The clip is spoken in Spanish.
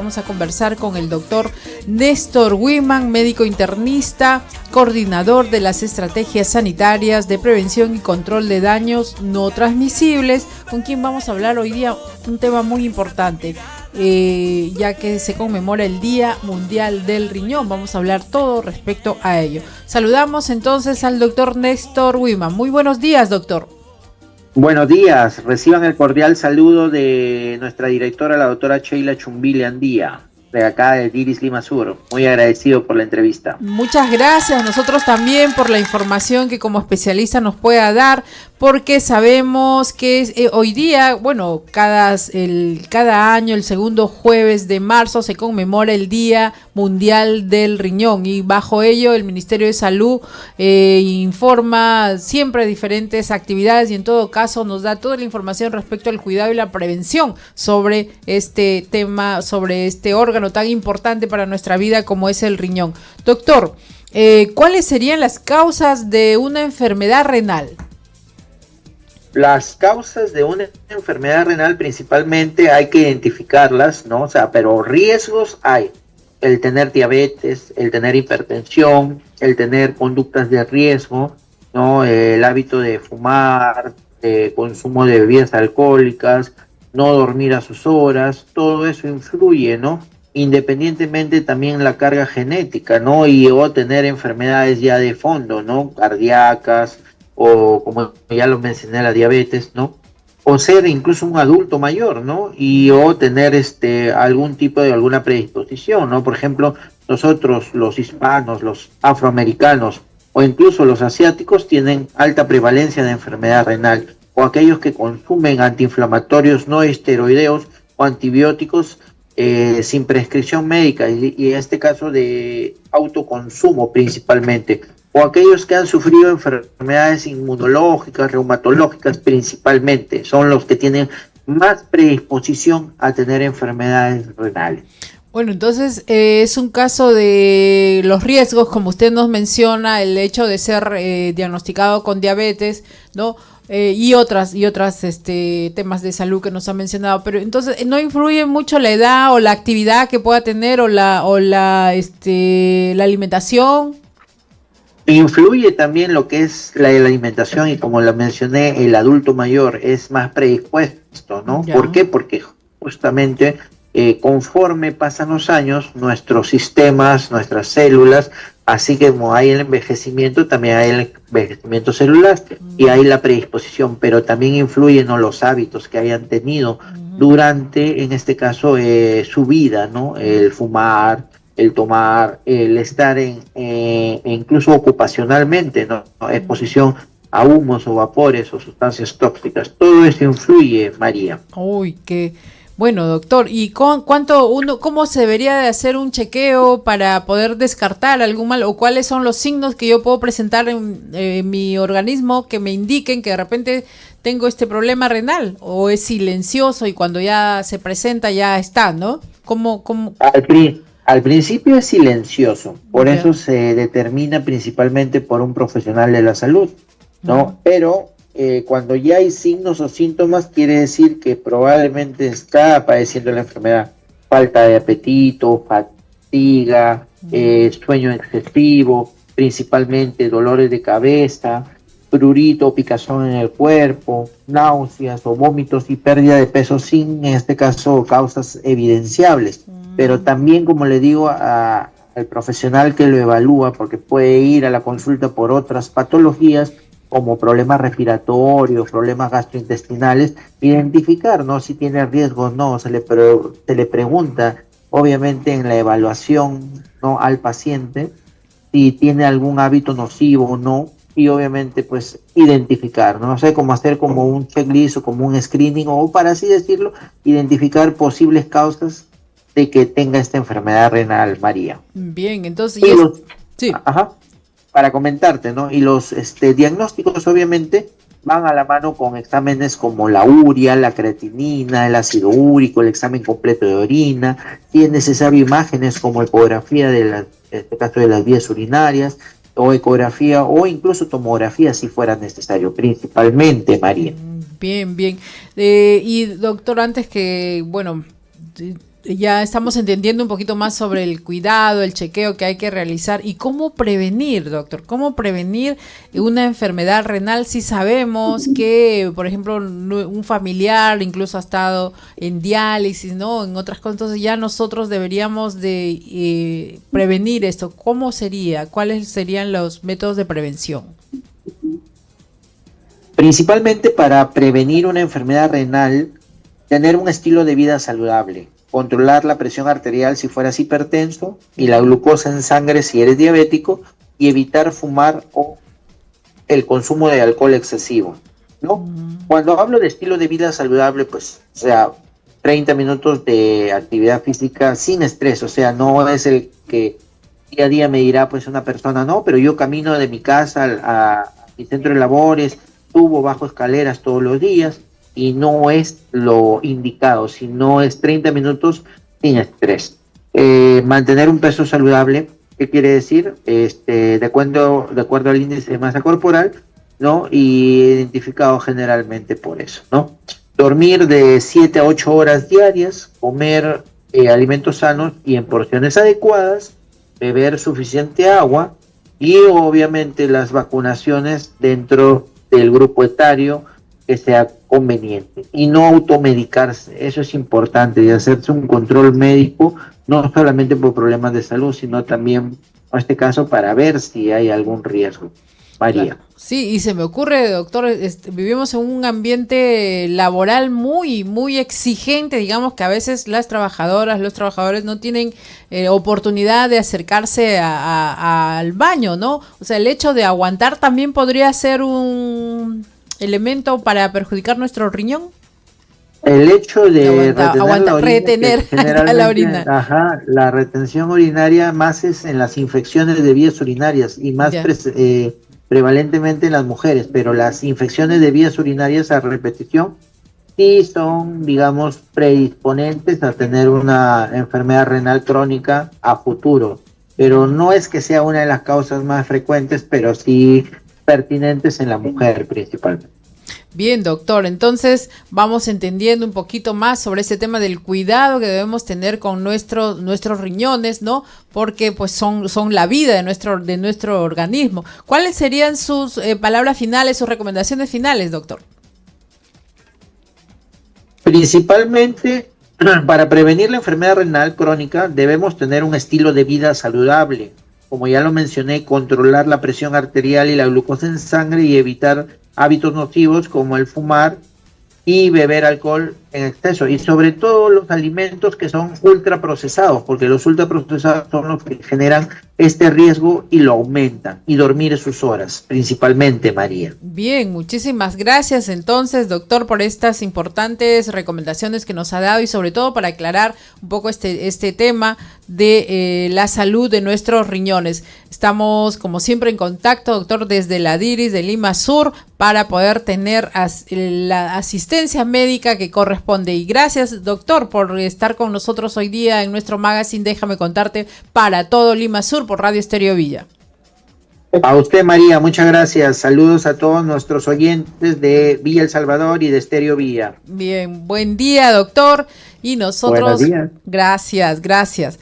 Vamos a conversar con el doctor Néstor Wiman, médico internista, coordinador de las estrategias sanitarias de prevención y control de daños no transmisibles, con quien vamos a hablar hoy día un tema muy importante, ya que se conmemora el Día Mundial del Riñón. Vamos a hablar todo respecto a ello. Saludamos entonces al doctor Néstor Wiman. Muy buenos días, doctor. Buenos días, reciban el cordial saludo de nuestra directora, la doctora Sheila Chumbili Andía, de acá de Diris Lima Sur. Muy agradecido por la entrevista. Muchas gracias, nosotros también por la información que como especialista nos pueda dar, porque sabemos que hoy día, bueno, cada año, el segundo jueves de marzo, se conmemora el Día Mundial del Riñón, y bajo ello el Ministerio de Salud informa siempre diferentes actividades, y en todo caso nos da toda la información respecto al cuidado y la prevención sobre este tema, sobre este órgano tan importante para nuestra vida como es el riñón. Doctor, ¿cuáles serían las causas de una enfermedad renal? Las causas de una enfermedad renal principalmente hay que identificarlas, ¿no? O sea, pero riesgos hay. El tener diabetes, el tener hipertensión, el tener conductas de riesgo, ¿no? El hábito de fumar, de consumo de bebidas alcohólicas, no dormir a sus horas, todo eso influye, ¿no? Independientemente también la carga genética, ¿no? O tener enfermedades ya de fondo, ¿no? Cardíacas, o como ya lo mencioné, la diabetes, ¿no? O ser incluso un adulto mayor, ¿no? O tener alguna predisposición, ¿no? Por ejemplo, nosotros, los hispanos, los afroamericanos, o incluso los asiáticos, tienen alta prevalencia de enfermedad renal, o aquellos que consumen antiinflamatorios no esteroideos o antibióticos sin prescripción médica, y en este caso de autoconsumo principalmente, o aquellos que han sufrido enfermedades inmunológicas, reumatológicas principalmente, son los que tienen más predisposición a tener enfermedades renales. Bueno, entonces es un caso de los riesgos, como usted nos menciona, el hecho de ser diagnosticado con diabetes, ¿no? Y otras temas de salud que nos ha mencionado, pero entonces no influye mucho la edad o la actividad que pueda tener o la alimentación. Influye también lo que es la alimentación, y como lo mencioné, el adulto mayor es más predispuesto, ¿no? Ya. ¿Por qué? Porque justamente conforme pasan los años, nuestros sistemas, nuestras células, así como hay el envejecimiento, también hay el envejecimiento celular y hay la predisposición, pero también influyen, ¿no?, los hábitos que hayan tenido durante, en este caso, su vida, ¿no? El fumar, el tomar, el estar incluso ocupacionalmente, ¿no? Exposición a humos o vapores o sustancias tóxicas. Todo eso influye, María. Uy, qué bueno, doctor. ¿Y cómo se debería de hacer un chequeo para poder descartar algún mal, o cuáles son los signos que yo puedo presentar en mi organismo que me indiquen que de repente tengo este problema renal, o es silencioso y cuando ya se presenta ya está, ¿no? ¿Cómo? Al principio es silencioso, por eso se determina principalmente por un profesional de la salud, ¿no? Pero cuando ya hay signos o síntomas, quiere decir que probablemente está padeciendo la enfermedad. Falta de apetito, fatiga, sueño excesivo, principalmente dolores de cabeza, prurito o picazón en el cuerpo, náuseas o vómitos y pérdida de peso sin, en este caso, causas evidenciables. Pero también, como le digo, al profesional que lo evalúa, porque puede ir a la consulta por otras patologías como problemas respiratorios, problemas gastrointestinales, identificar, ¿no?, si tiene riesgo o no. Se le pregunta, obviamente, en la evaluación, ¿no?, al paciente si tiene algún hábito nocivo o no, y obviamente pues identificar, no sé, cómo hacer como un checklist o como un screening, o para así decirlo, identificar posibles causas de que tenga esta enfermedad renal, María. Bien, entonces sí. Para comentarte, ¿no? Y los diagnósticos obviamente van a la mano con exámenes como la urea, la creatinina, el ácido úrico, el examen completo de orina, si es necesario imágenes como ecografía en este caso de las vías urinarias, o ecografía o incluso tomografía si fuera necesario, principalmente, María. Bien. Y doctor, antes que, bueno, Ya estamos entendiendo un poquito más sobre el cuidado, el chequeo que hay que realizar y cómo prevenir, doctor, cómo prevenir una enfermedad renal si sabemos que, por ejemplo, un familiar incluso ha estado en diálisis, ¿no? En otras cosas, entonces ya nosotros deberíamos de prevenir esto. ¿Cómo sería? ¿Cuáles serían los métodos de prevención? Principalmente para prevenir una enfermedad renal, tener un estilo de vida saludable, controlar la presión arterial si fueras hipertenso y la glucosa en sangre si eres diabético y evitar fumar o el consumo de alcohol excesivo, ¿no? Cuando hablo de estilo de vida saludable, pues, o sea, 30 minutos de actividad física sin estrés, o sea, no es el que día a día me dirá, pues, una persona, no, pero yo camino de mi casa a mi centro de labores, subo, bajo escaleras todos los días, y no es lo indicado, sino es 30 minutos sin estrés. Mantener un peso saludable, ¿qué quiere decir? De acuerdo al índice de masa corporal, ¿no? Y identificado generalmente por eso, ¿no? Dormir de 7 a 8 horas diarias, comer alimentos sanos y en porciones adecuadas, beber suficiente agua y obviamente las vacunaciones dentro del grupo etario que sea conveniente y no automedicarse. Eso es importante, y hacerse un control médico, no solamente por problemas de salud, sino también, en este caso, para ver si hay algún riesgo. María. Claro. Sí, y se me ocurre, doctor, vivimos en un ambiente laboral muy, muy exigente, digamos que a veces las trabajadoras, los trabajadores no tienen oportunidad de acercarse al baño, ¿no? O sea, el hecho de aguantar también podría ser un elemento para perjudicar nuestro riñón. El hecho de retener la orina. Ajá, la retención urinaria más es en las infecciones de vías urinarias y más prevalentemente en las mujeres, pero las infecciones de vías urinarias a repetición sí son, digamos, predisponentes a tener una enfermedad renal crónica a futuro, pero no es que sea una de las causas más frecuentes, pero sí pertinentes en la mujer principalmente. Bien, doctor, entonces vamos entendiendo un poquito más sobre ese tema del cuidado que debemos tener con nuestros riñones, ¿no? Porque pues son la vida de nuestro organismo. ¿Cuáles serían sus palabras finales, sus recomendaciones finales, doctor? Principalmente, para prevenir la enfermedad renal crónica debemos tener un estilo de vida saludable. Como ya lo mencioné, controlar la presión arterial y la glucosa en sangre y evitar hábitos nocivos como el fumar y beber alcohol en exceso, y sobre todo los alimentos que son ultraprocesados, porque los ultraprocesados son los que generan este riesgo y lo aumentan, y dormir sus horas, principalmente, María. Bien, muchísimas gracias entonces, doctor, por estas importantes recomendaciones que nos ha dado y sobre todo para aclarar un poco este tema de la salud de nuestros riñones. Estamos, como siempre, en contacto, doctor, desde la DIRIS de Lima Sur para poder tener la asistencia médica que corresponde. Y gracias, doctor, por estar con nosotros hoy día en nuestro magazine Déjame Contarte para todo Lima Sur por Radio Estéreo Villa. A usted, María, muchas gracias. Saludos a todos nuestros oyentes de Villa El Salvador y de Estéreo Villa. Bien, buen día, doctor. Y nosotros, gracias.